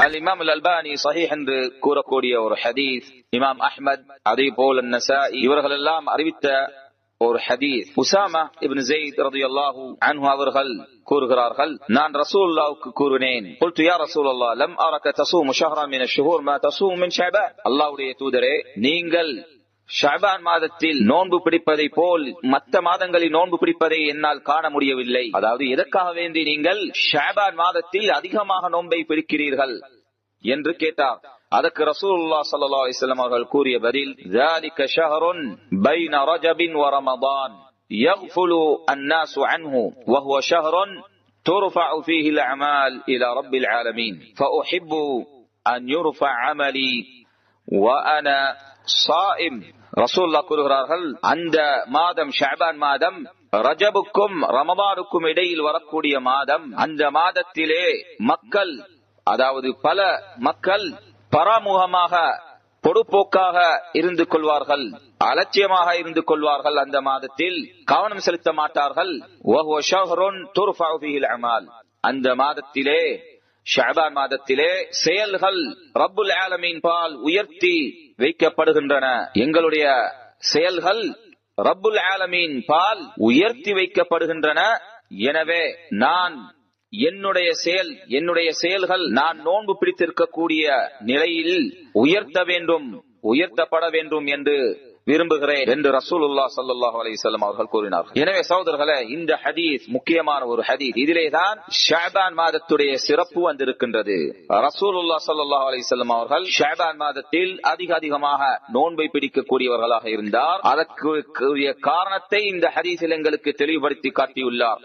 அல் இமாம் அல் அல்பானி சஹீஹ் என்று கூறக்கூடிய ஒரு ஹதீஸ், இமாம் அஹ்மத் அதே போல் நஸாஇ இவர்கள் எல்லாம் அறிவித்த ஒரு ஹதீஸ். உசாமா இப்னு ஸைத் ரலியல்லாஹு அன்ஹு அவர்கள் கூறுகிறார்கள், நான் ரசூலுல்லாஹ்வுக்கு கூறினேன், قلت يا رسول الله لم أرك تصوم شهرا من الشهور ما تصوم من شعبان. அல்லாஹ்வுடைய தூதரே, நீங்கள் ஷஅபான் மாதத்தில் நோன்பு பிடிப்பதை போல் மற்ற மாதங்களில் நோன்பு பிடிப்பதை என்னால் காண முடியவில்லை. அதாவது எதற்காக வேண்டி நீங்கள் ஷஅபான் மாதத்தில் அதிகமாக நோன்பை பிடிக்கிறீர்கள் என்று கேட்டார். அதற்கு ரசூலுல்லாஹ் ஸல்லல்லாஹு அலைஹி வஸல்லம் அவர்கள் கூறிய பதில், ذلك شهر بين رجب ورمضان يغفل الناس عنه وهو شهر ترفع فيه الأعمال إلى رب العالمين فأحب أن يرفع عملي وأنا صائم. ரசூலுல்லாஹ் கூறுகிறார்கள், அந்த மாதம் ஷஅபான் மாதம் ரஜபுக்கும் ரமதானுக்கும் இடையில் வரக்கூடிய மாதம். அந்த மாதத்திலே மக்கள், அதாவது பல மக்கள் பராமுகமாக பொடுப்போக்காக இருந்து கொள்வார்கள், அலட்சியமாக இருந்து கொள்வார்கள். அந்த மாதத்தில் கவனம் செலுத்த மாட்டார்கள். அந்த மாதத்திலே, ஷஅபான் மாதத்திலே செயல்கள் ரப்புல் ஆலமீன் பால் உயர்த்தி வைக்கப்படுகின்றன. எங்களுடைய செயல்கள் ரப்புல் ஆலமீன் பால் உயர்த்தி வைக்கப்படுகின்றன. எனவே நான் என்னுடைய செயல்கள் நான் நோன்பு பிடித்திருக்கக்கூடிய நிலையில் உயர்த்தப்பட வேண்டும் என்று விரும்புகிறேன் என்று ரசூலுல்லாஹ் ஸல்லல்லாஹு அலைஹி வஸல்லம் அவர்கள் கூறினார்கள். எனவே சகோதரர்களே, இந்த ஹதீஸ் முக்கியமான ஒரு ஹதீஸ். இதிலேதான் ஷஅபான் மாதத்துடைய சிறப்பு வந்திருக்கின்றது. ரசூலுல்லாஹ் ஸல்லல்லாஹு அலைஹி வஸல்லம் அவர்கள் ஷஅபான் மாதத்தில் அதிகமாக நோன்பை பிடிக்கக்கூடியவர்களாக இருந்தார். அதற்குரிய காரணத்தை இந்த ஹதீஸில் எங்களுக்கு தெளிவுபடுத்தி காட்டியுள்ளார்.